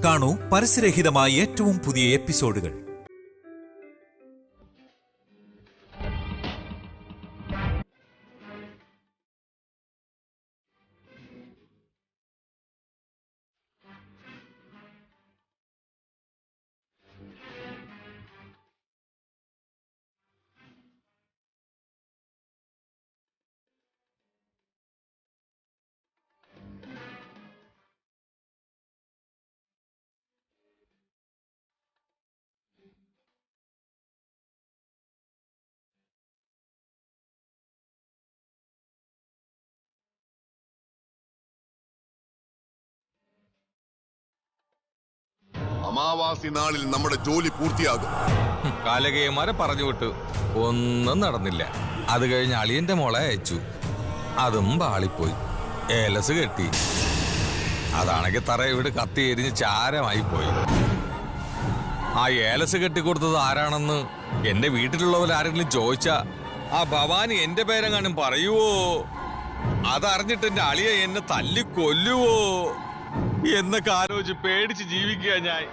കാണൂ പരസ്യരഹിതമായ ഏറ്റവും പുതിയ എപ്പിസോഡുകൾ. അമാവാസി നാളിൽ നമ്മുടെ ജോലി പൂർത്തിയാകും. കാലകേയന്മാരെ പറഞ്ഞു വിട്ടു, ഒന്നും നടന്നില്ല. അത് കഴിഞ്ഞ് അളിയന്റെ മോളെ അയച്ചു, അതും പാളിപ്പോയി. ഏലസ് കെട്ടി, അതാണെങ്കിൽ തറ ഇവിടെ കത്തി എരിഞ്ഞ് ചാരമായി പോയി. ആ ഏലസ് കെട്ടിക്കൊടുത്തത് ആരാണെന്ന് എന്റെ വീട്ടിലുള്ളവർ ആരെങ്കിലും ചോദിച്ചാ ആ ഭവാനി എന്റെ പേരെങ്ങാനും പറയുവോ, അതറിഞ്ഞിട്ട് എന്റെ അളിയ എന്നെ തല്ലിക്കൊല്ലുവോ എന്നൊക്കെ ആലോചിച്ച് പേടിച്ച് ജീവിക്കുക ഞാൻ.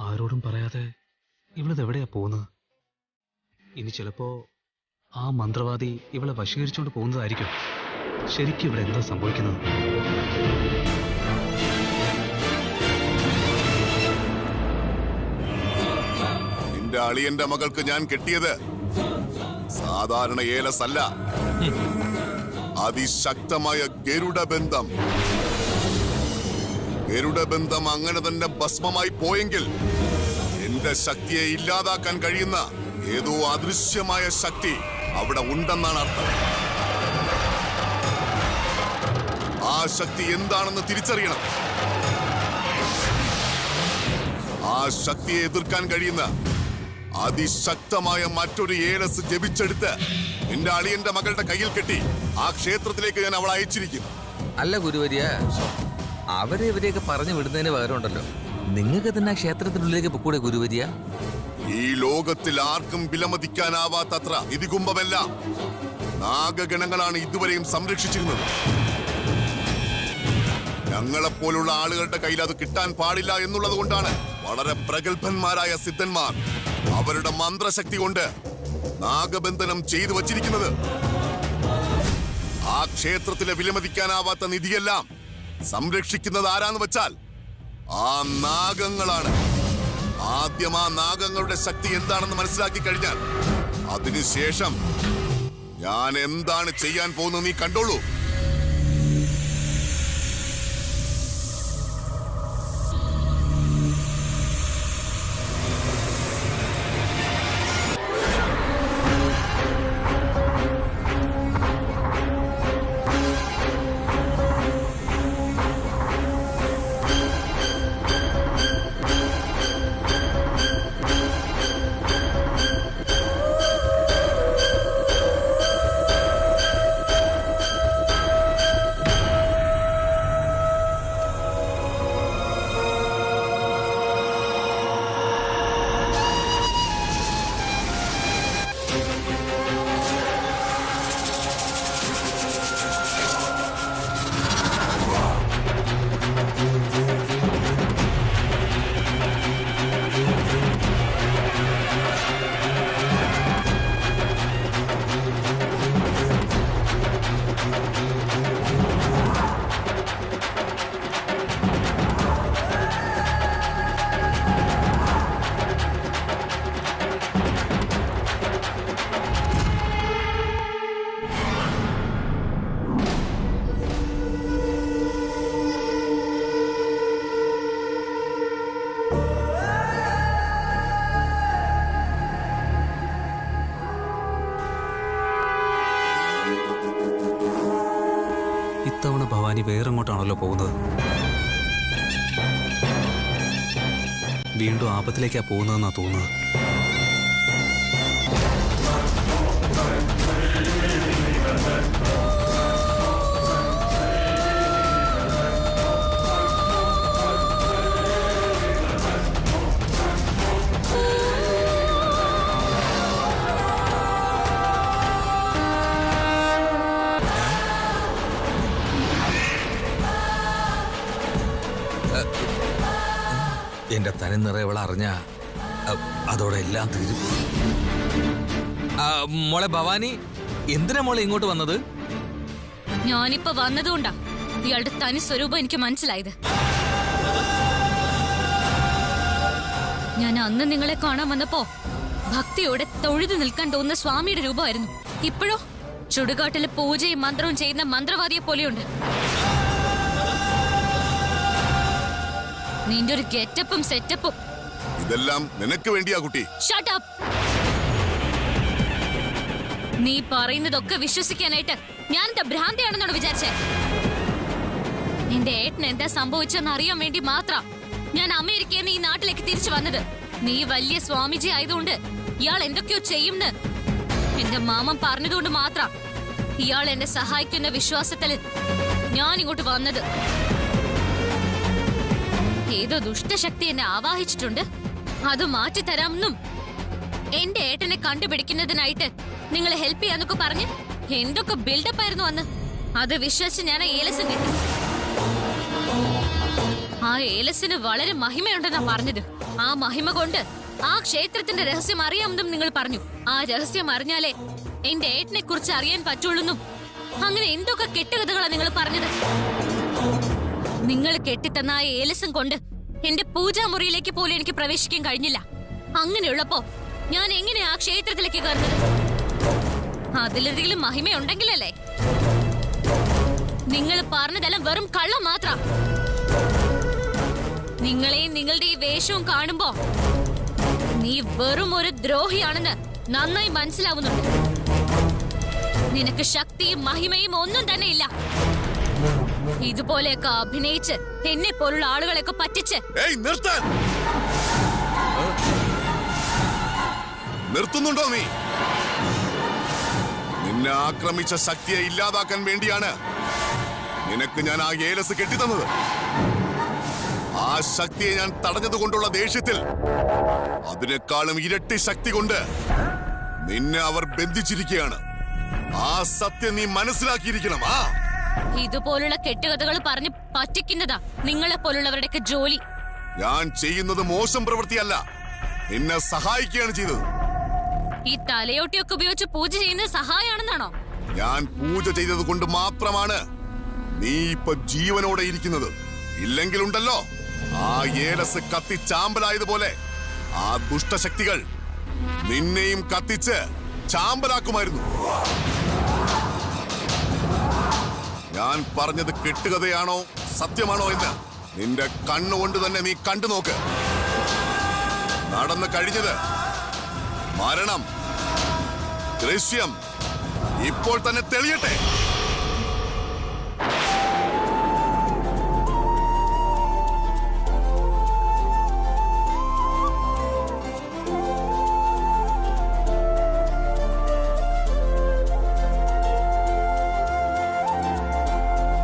ആരോടും പറയാതെ ഇവളിത് എവിടെയാ പോകുന്നത്? ഇനി ചിലപ്പോ ആ മന്ത്രവാദി ഇവളെ വശീകരിച്ചുകൊണ്ട് പോകുന്നതായിരിക്കും. ശരിക്കും ഇവിടെ എന്താ സംഭവിക്കുന്നത്? നിന്റെ അളിയന്റെ മകൾക്ക് ഞാൻ കെട്ടിയത് സാധാരണ ഏലസല്ല, അതിശക്തമായ ഗരുഡബന്ധം. ഗരുഡബന്ധം അങ്ങനെ തന്നെ ഭസ്മമായി പോയെങ്കിൽ എന്റെ ശക്തിയെ ഇല്ലാതാക്കാൻ കഴിയുന്ന ഏതോ അദൃശ്യമായ ശക്തി അവിടെ ഉണ്ടെന്നാണ് അർത്ഥം. ആ ശക്തി എന്താണെന്ന് തിരിച്ചറിയണം. ആ ശക്തിയെ എതിർക്കാൻ കഴിയുന്ന അതിശക്തമായ മറ്റൊരു ഏലസ് ജപിച്ചെടുത്ത് എന്റെ അളിയന്റെ മകളുടെ കയ്യിൽ കെട്ടി ആ ക്ഷേത്രത്തിലേക്ക് ഞാൻ അവളെ അയച്ചിരിക്കും. അല്ല ഗുരുവര്യ, അവരെ ഇവരെയൊക്കെ പറഞ്ഞു വിടുന്നതിന് പകരമുണ്ടല്ലോ, നിങ്ങൾക്ക് തന്നെ ആ ക്ഷേത്രത്തിനുള്ളിലേക്ക് പൊക്കൂടെ ഗുരുവര്യ? ഈ ലോകത്തിൽ ആർക്കും വിലമതിക്കാനാവാത്തത്ര ഇതികുംഭമെല്ലാം നാഗഗണങ്ങളാണ് ഇതുവരെയും സംരക്ഷിച്ചിരുന്നത്. ഞങ്ങളെപ്പോലുള്ള ആളുകളുടെ കയ്യിൽ അത് കിട്ടാൻ പാടില്ല എന്നുള്ളത് കൊണ്ടാണ് വളരെ പ്രഗത്ഭന്മാരായ സിദ്ധന്മാർ അവരുടെ മന്ത്രശക്തി കൊണ്ട് നാഗബന്ധനം ചെയ്തു വച്ചിരിക്കുന്നത്. ആ ക്ഷേത്രത്തിലെ വിലമതിക്കാനാവാത്ത നിധിയെല്ലാം സംരക്ഷിക്കുന്നത് ആരാന്ന് വെച്ചാൽ ആ നാഗങ്ങളാണ്. ആദ്യം ആ നാഗങ്ങളുടെ ശക്തി എന്താണെന്ന് മനസ്സിലാക്കി കഴിഞ്ഞാൽ അതിനുശേഷം ഞാൻ എന്താണ് ചെയ്യാൻ പോകുന്നത് നീ കണ്ടോളൂ. ഭവാനി വേറെങ്ങോട്ടാണല്ലോ പോകുന്നത്. വീണ്ടും ആപത്തിലേക്കാ പോകുന്നതെന്നാ തോന്നുന്നത്. എന്റെ തനി നിറയവള അറിഞ്ഞ അതോടെ എല്ലാം തീരും. മോളെ ഭവാനി, എന്തിനാ മോളെ ഇങ്ങോട്ട് വന്നത്? ഞാനിപ്പോ വന്നതുകൊണ്ടാ ഇയാളുടെ തനി സ്വരൂപം എനിക്ക് മനസ്സിലായത്. ഞാൻ അന്ന് നിങ്ങളെ കാണാൻ വന്നപ്പോ ഭക്തിയോടെ തൊഴുതു നിൽക്കാൻ തോന്നുന്ന സ്വാമിയുടെ രൂപമായിരുന്നു. ഇപ്പോഴോ ചുടുകാട്ടിലെ പൂജയും മന്ത്രവും ചെയ്യുന്ന മന്ത്രവാദിയെ പോലെയുണ്ട്. നിന്റെ ഒരു ഗെറ്റപ്പും സെറ്റപ്പും ഇതെല്ലാം നിനക്ക് വേണ്ടിയാ കുട്ടി. Shut up. നീ പറയുന്നതൊക്കെ വിശ്വസിക്കാനായിട്ട് ഞാൻ എന്താ ഭ്രാന്തിയാണെന്നാണ് വിചാരിച്ചേ? നിന്റെ ഏട്ടന് എന്താ സംഭവിച്ചെന്ന് അറിയാൻ വേണ്ടി മാത്രം ഞാൻ അമേരിക്കയിൽ നിന്ന് ഈ നാട്ടിലേക്ക് തിരിച്ചു വന്നത്. നീ വലിയ സ്വാമിജി ആയതുകൊണ്ട് ഇയാൾ എന്തൊക്കെയോ ചെയ്യുമെന്ന് എന്റെ മാമൻ പറഞ്ഞതുകൊണ്ട് മാത്രം ഇയാൾ എന്നെ സഹായിക്കുന്ന വിശ്വാസത്തിൽ ഞാൻ ഇങ്ങോട്ട് വന്നത്. ഏതോ ദുഷ്ടശക്തി എന്നെ ആവാഹിച്ചിട്ടുണ്ട്, അത് മാറ്റിത്തരാമെന്നും എന്റെ ഏട്ടനെ കണ്ടുപിടിക്കുന്നതിനായിട്ട് നിങ്ങളെ ഹെൽപ്പ് ചെയ്യാന്നൊക്കെ പറഞ്ഞ് എന്തൊക്കെ ബിൽഡപ്പ് ആയിരുന്നു അന്ന്. അത് വിശ്വസിച്ച് ഞാൻ ആ ഏലസും കിട്ടി. ആ ഏലസിന് വളരെ മഹിമയുണ്ടെന്നാ പറഞ്ഞത്. ആ മഹിമ കൊണ്ട് ആ ക്ഷേത്രത്തിന്റെ രഹസ്യം അറിയാമെന്നും നിങ്ങൾ പറഞ്ഞു. ആ രഹസ്യം അറിഞ്ഞാലേ എന്റെ ഏട്ടനെ കുറിച്ച് അറിയാൻ പറ്റുള്ളൂന്നും അങ്ങനെ എന്തൊക്കെ കെട്ടുകഥകളാ നിങ്ങൾ പറഞ്ഞത്. നിങ്ങൾ കെട്ടിത്തന്ന ആ ഏലസും കൊണ്ട് എന്റെ പൂജാമുറിയിലേക്ക് പോലും എനിക്ക് പ്രവേശിക്കാൻ കഴിഞ്ഞില്ല. അങ്ങനെയുള്ളപ്പോ ഞാൻ എങ്ങനെയാ ആ ക്ഷേത്രത്തിലേക്ക് കയറുന്നത്? അതിലെന്തെങ്കിലും മഹിമയുണ്ടെങ്കിലല്ലേ? നിങ്ങൾ പറഞ്ഞതെല്ലാം വെറും കള്ളം മാത്രം. നിങ്ങളെയും നിങ്ങളുടെ ഈ വേഷവും കാണുമ്പോ നീ വെറും ഒരു ദ്രോഹിയാണെന്ന് നന്നായി മനസ്സിലാവുന്നുണ്ട്. നിനക്ക് ശക്തിയും മഹിമയും ഒന്നും തന്നെ ഇല്ല. ഇതുപോലെയൊക്കെ അഭിനയിച്ച് എന്നെ പോലുള്ള ആളുകളെയൊക്കെ പറ്റിച്ച്. നിർത്തുന്നുണ്ടോ നീ? നിന്നെ ആക്രമിച്ച ശക്തിയെ ഇല്ലാതാക്കാൻ വേണ്ടിയാണ് നിനക്ക് ഞാൻ ആ ഏലസ് കെട്ടിത്തന്നത്. ആ ശക്തിയെ ഞാൻ തടഞ്ഞതുകൊണ്ടുള്ള ദേഷ്യത്തിൽ അതിനേക്കാളും ഇരട്ടി ശക്തി കൊണ്ട് നിന്നെ അവർ ബന്ധിച്ചിരിക്കുകയാണ്. ആ സത്യം നീ മനസ്സിലാക്കിയിരിക്കണം. ഇതുപോലുള്ള കെട്ടുകഥകൾ പറഞ്ഞ് പറ്റിക്കുന്നതാ നിങ്ങളെ പോലുള്ളവരുടെയൊക്കെ ജോലി. ഞാൻ ചെയ്യുന്നത് മോശം പ്രവൃത്തിയല്ല, നിന്നെ സഹായിക്കുകയാണ് ചെയ്തത്. ഈ തലയോട്ടിയൊക്കെ ഉപയോഗിച്ച് പൂജ ചെയ്യുന്നത് സഹായാണെന്നാണോ? ഞാൻ പൂജ ചെയ്തത് കൊണ്ട് മാത്രമാണ് നീ ഇപ്പൊ ജീവനോടെ ഇരിക്കുന്നത്. ഇല്ലെങ്കിലുണ്ടല്ലോ ആ ഏലസ് കത്തിച്ചാമ്പലായതുപോലെ ആ ദുഷ്ടശക്തികൾ നിന്നെയും കത്തിച്ച് ചാമ്പലാക്കുമായിരുന്നു. ഞാൻ പറഞ്ഞത് കെട്ടുകഥയാണോ സത്യമാണോ എന്ന് നിന്റെ കണ്ണുകൊണ്ട് തന്നെ നീ കണ്ടു നോക്ക്. നടന്നു കഴിഞ്ഞത് മരണം, ദൃശ്യം ഇപ്പോൾ തന്നെ തെളിയട്ടെ.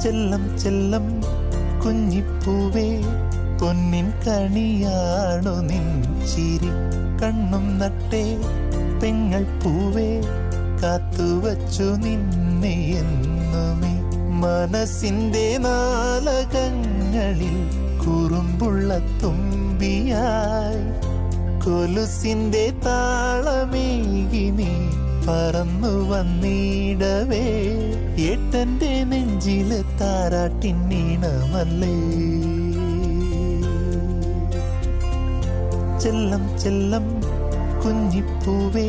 ചെല്ലം ചെല്ലം കുഞ്ഞിപ്പൂവേ, പൊന്നിൻ കണിയാണു നിൻ ചിരി. കണ്ണും നട്ടേ പെങ്ങൾ പൂവേ, കാത്തുവച്ചു നിന്നെ എന്നുമേ. മനസ്സിന്റെ നാലകങ്ങളിൽ കുറുമ്പുള്ള തുമ്പിയായി, കൊലുസിന്റെ താളമേകി നീ പറന്നു വന്നിടവേ. ഏട്ടന്റെ നെഞ്ചിലെ താരാട്ടിന്നീണമല്ലേ. ചെല്ലം ചെല്ലം കുഞ്ഞിപ്പൂവേ,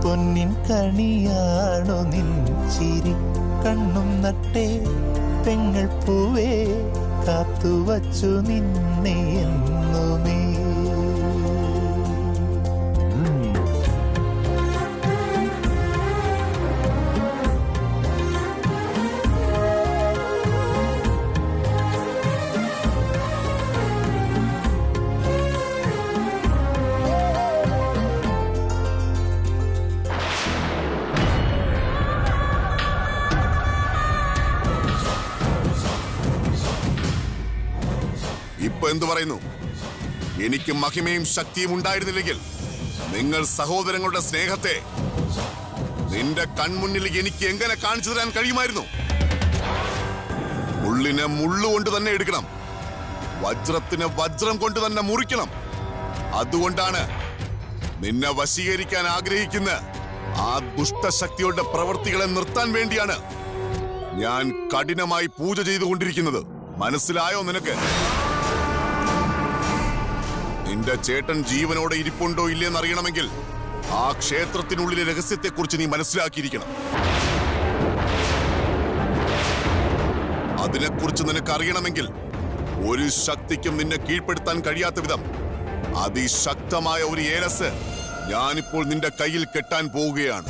പൊന്നിൻ കണിയാണു നിൻ ചിരി. കണ്ണും നട്ടേ പെങ്ങൾ പൂവേ, കാത്തുവച്ചു നിന്നെ എന്നുമേ. എന്തു പറയുന്നു? എനിക്ക് മഹിമയും ശക്തിയും ഉണ്ടായിരുന്നില്ലെങ്കിൽ നിങ്ങൾ സഹോദരങ്ങളുടെ സ്നേഹത്തെ നിന്റെ കൺമുന്നിൽ എനിക്ക് എങ്ങനെ കാണിച്ചു തരാൻ കഴിയുമായിരുന്നു? മുള്ളിനെ മുള്ളുകൊണ്ട് തന്നെ എടുക്കണം, വജ്രത്തിന് വജ്രം കൊണ്ട് തന്നെ മുറിക്കണം. അതുകൊണ്ടാണ് നിന്നെ വശീകരിക്കാൻ ആഗ്രഹിക്കുന്ന ആ ദുഷ്ടശക്തിയുടെ പ്രവൃത്തികളെ നിർത്താൻ വേണ്ടിയാണ് ഞാൻ കഠിനമായി പൂജ ചെയ്തുകൊണ്ടിരിക്കുന്നത്. മനസ്സിലായോ നിനക്ക്? നിന്റെ ചേട്ടൻ ജീവനോടെ ഇരിപ്പുണ്ടോ ഇല്ലെന്ന് അറിയണമെങ്കിൽ ആ ക്ഷേത്രത്തിനുള്ളിലെ രഹസ്യത്തെക്കുറിച്ച് നീ മനസ്സിലാക്കിയിരിക്കണം. അതിനെക്കുറിച്ച് നിനക്ക് അറിയണമെങ്കിൽ ഒരു ശക്തിക്കും നിന്നെ കീഴ്പ്പെടുത്താൻ കഴിയാത്ത വിധം അതിശക്തമായ ഒരു ഏലസ് ഞാനിപ്പോൾ നിന്റെ കയ്യിൽ കെട്ടാൻ പോവുകയാണ്.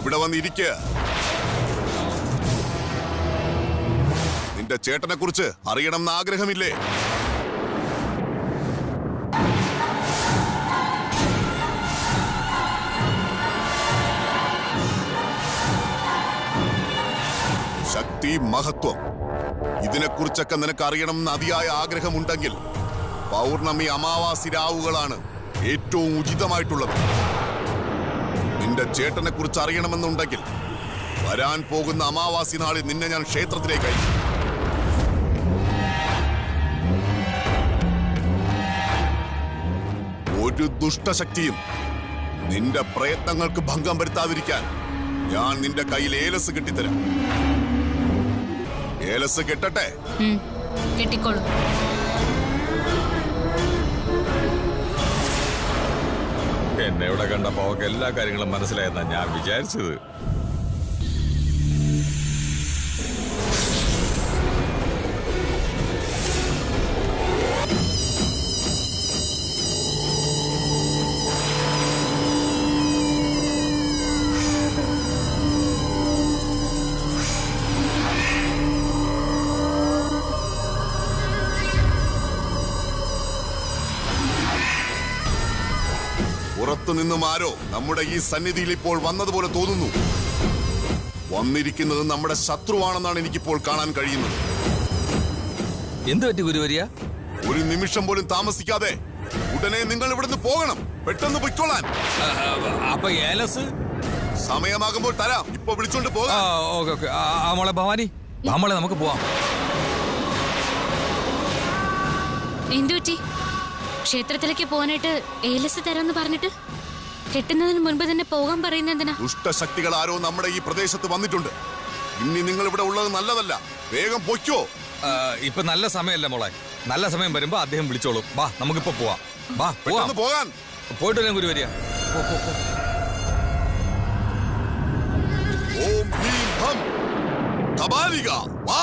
ഇവിടെ വന്നിരിക്കുക. നിന്റെ ചേട്ടനെ കുറിച്ച് അറിയണമെന്ന് ആഗ്രഹമില്ലേ? ശക്തി, മഹത്വം, ഇതിനെക്കുറിച്ചൊക്കെ നിനക്ക് അറിയണമെന്ന് അതിയായ ആഗ്രഹമുണ്ടെങ്കിൽ പൗർണമി അമാവാസി രാവുകളാണ് ഏറ്റവും ഉചിതമായിട്ടുള്ളത്. നിന്റെ ചേട്ടനെ കുറിച്ച് അറിയണമെന്നുണ്ടെങ്കിൽ വരാൻ പോകുന്ന അമാവാസി നാളിൽ നിന്നെ ഞാൻ ക്ഷേത്രത്തിലേക്ക് അയക്കും. ഒരു ദുഷ്ടശക്തിയും നിന്റെ പ്രയത്നങ്ങൾക്ക് ഭംഗം വരുത്താതിരിക്കാൻ ഞാൻ നിന്റെ കയ്യിൽ ഏലസ് കെട്ടിത്തരാം. ഏലസ് കെട്ടട്ടെ? കെട്ടിക്കോളൂ. എന്നെ ഇവിടെ കണ്ടപ്പോ അവർക്ക് എല്ലാ കാര്യങ്ങളും മനസ്സിലായെന്നാ ഞാൻ വിചാരിച്ചത്. പുറത്തുനിന്നും ആരോ നമ്മുടെ ഈ സന്നിധിയിൽ ഇപ്പോൾ വന്നതുപോലെ തോന്നുന്നു. വന്നിരിക്കുന്നത് നമ്മുടെ ശത്രുവാണെന്നാണ് എനിക്കിപ്പോൾ കാണാൻ കഴിയുന്നത്. എന്ത് പറ്റി ഗുരുവരിയ? ഒരു നിമിഷം പോലും താമസിക്കാതെ ഉടനെ നിങ്ങൾ ഇവിടുന്ന് പോകണം. പെട്ടെന്ന് പൊയ്ക്കൊള്ളാൻ. അപ്പൊ ഏലസ് സമയമാകുമ്പോൾ തരാം. ഇപ്പൊ വിളിച്ചോണ്ട് പോകാം. മോളെ ഭവാനി, മോളെ നമുക്ക് പോവാം. എന്തുപറ്റി? ക്ഷേത്രത്തിലേക്ക് പോകാനായിട്ട് ഏലസ് തരാന്ന് പറഞ്ഞിട്ട് കെട്ടുന്നതിന് മുൻപ് തന്നെ പോകാൻ പറയുന്നത് എന്തിനാ? ദുഷ്ടശക്തികൾ ആരോ നമ്മുടെ ഈ പ്രദേശത്ത് വന്നിട്ടുണ്ട്. ഇനി നിങ്ങൾ ഇവിടെ ഉള്ളത് നല്ലതല്ല. വേഗം പൊയ്ക്കോ. ഇപ്പൊ നല്ല സമയമല്ല മോളെ. നല്ല സമയം വരുമ്പോ അദ്ദേഹം വിളിച്ചോളൂ. വാ, നമുക്കിപ്പോ പോവാം. വാ, പോകാൻ. പോയിട്ട് വരാം ഗുരുവരിയ. ഓം ഭീം ഭം കപാലിക വാ.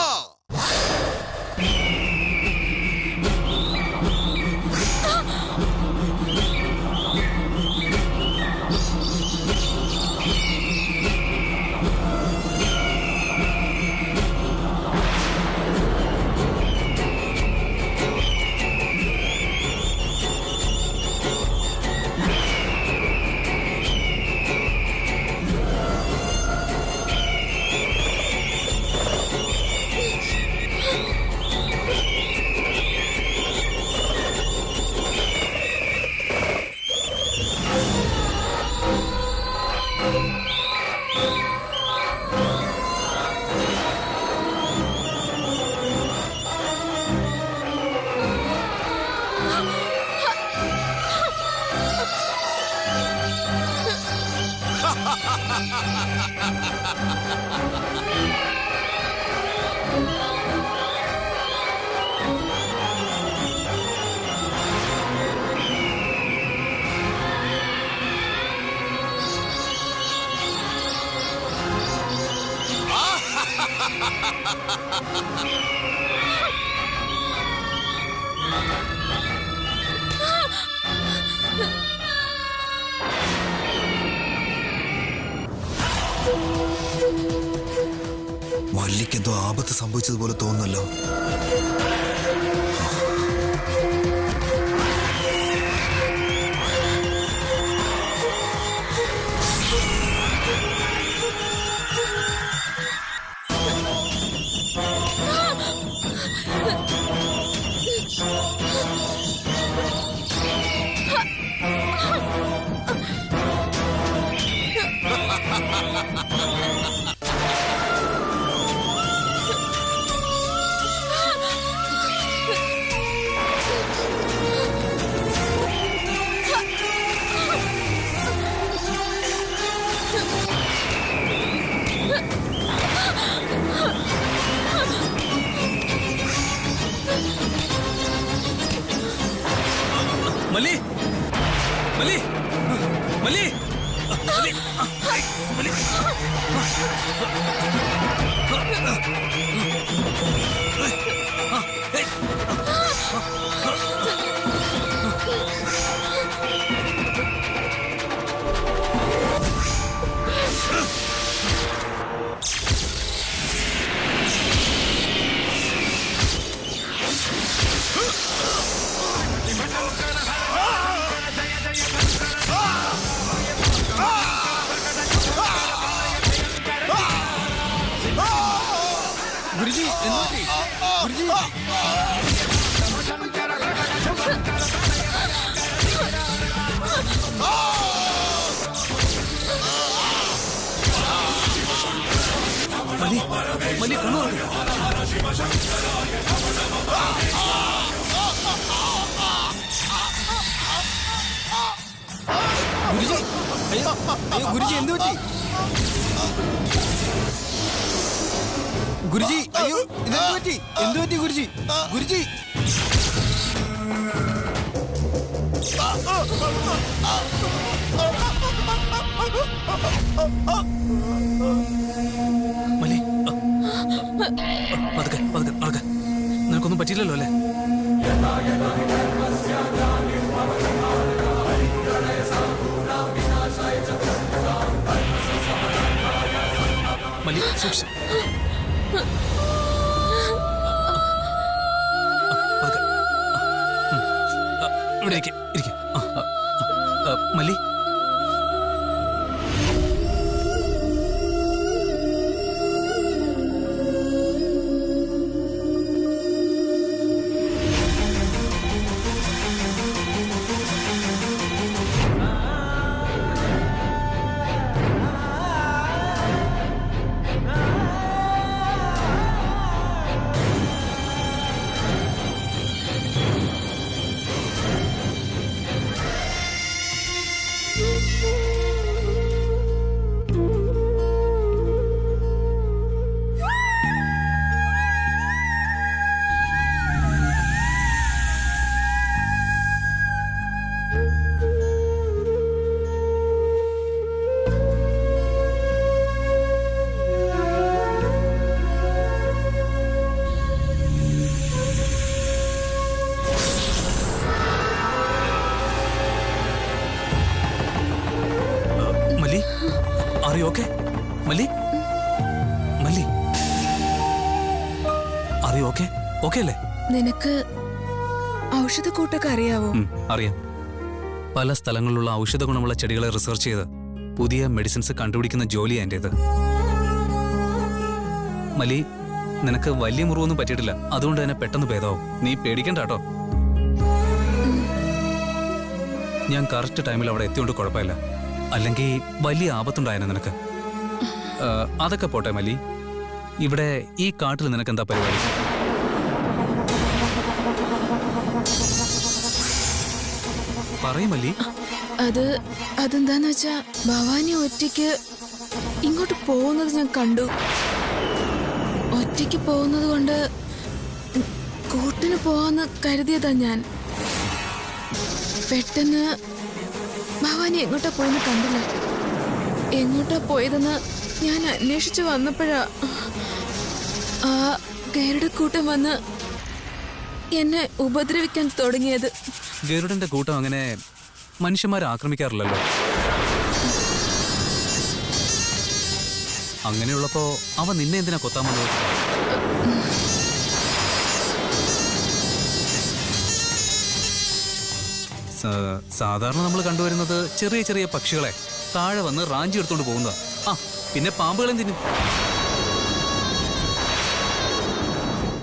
വല്ലിക്കെന്തോ ആപത്ത് സംഭവിച്ചതുപോലെ തോന്നുന്നല്ലോ. മലി മലി ഗുരുജി ഗുരുജി മലി മലി കണ്ണു ഗുരുജി അയ്യോ അയ്യോ ഗുരുജി എന്ത് പറ്റി ഗുരുജി അയ്യോ ഇതെന്ത് പറ്റി എന്ത് പറ്റി ഗുരുജി ഗുരുജി മലി പതുക്കെ പതുക്കെ പതുക്കെ നിനക്കൊന്നും പറ്റിയില്ലല്ലോ അല്ലേ മലി സൂക്ഷിച്ച് ഇവിടെ ഇരിക്കും മല്ലി ഓക്കെ മല്ലി മല്ലി അറിയോ ഓക്കെ ഓക്കെ അല്ലേ നിനക്ക് ഔഷധക്കൂട്ടൊക്കെ അറിയാവോ അറിയാം പല സ്ഥലങ്ങളിലുള്ള ഔഷധ ഗുണമുള്ള ചെടികളെ റിസർച്ച് ചെയ്ത് പുതിയ മെഡിസിൻസ് കണ്ടുപിടിക്കുന്ന ജോലി എന്റേത് മല്ലി നിനക്ക് വലിയ മുറിവൊന്നും പറ്റിയിട്ടില്ല അതുകൊണ്ട് തന്നെ പെട്ടെന്ന് ഭേദമാവും നീ പേടിക്കണ്ട കേട്ടോ ഞാൻ കറക്റ്റ് ടൈമിൽ അവിടെ എത്തിയോണ്ട് കുഴപ്പമില്ല അല്ലെങ്കിൽ വലിയ ആപത്തുണ്ടായേനെ നിനക്ക് അതൊക്കെ പോട്ടെ മല്ലി ഇവിടെ ഈ കാട്ടിൽ നിനക്ക് എന്താ പരിപാടി പറയും മല്ലി അതെന്താന്ന് വെച്ചാ ഭവാനി ഒറ്റയ്ക്ക് ഇങ്ങോട്ട് പോകുന്നത് ഞാൻ കണ്ടു ഒറ്റയ്ക്ക് പോകുന്നത് കൊണ്ട് കൂട്ടിന് പോവാന്ന് കരുതിയതാ ഞാൻ പെട്ടെന്ന് ഭവാനി എങ്ങോട്ടാ പോയെന്ന് കണ്ടില്ല എങ്ങോട്ടാ പോയതെന്ന് ഞാൻ അന്വേഷിച്ചു വന്നപ്പോഴാ ആ ഗരുഡക്കൂട്ടം വന്ന് എന്നെ ഉപദ്രവിക്കാൻ തുടങ്ങിയത് ഗരുഡന്റെ കൂട്ടം അങ്ങനെ മനുഷ്യന്മാരെ ആക്രമിക്കാറില്ലല്ലോ അങ്ങനെയുള്ളപ്പോ അവ നിന്നെ എന്തിനാ കൊത്താൻ വന്നത് സാധാരണ നമ്മൾ കണ്ടുവരുന്നത് ചെറിയ ചെറിയ പക്ഷികളെ താഴെ വന്ന് റാഞ്ചി എടുത്തോണ്ട് പോകുന്നതാ ആ പിന്നെ പാമ്പുകളെ തിന്നും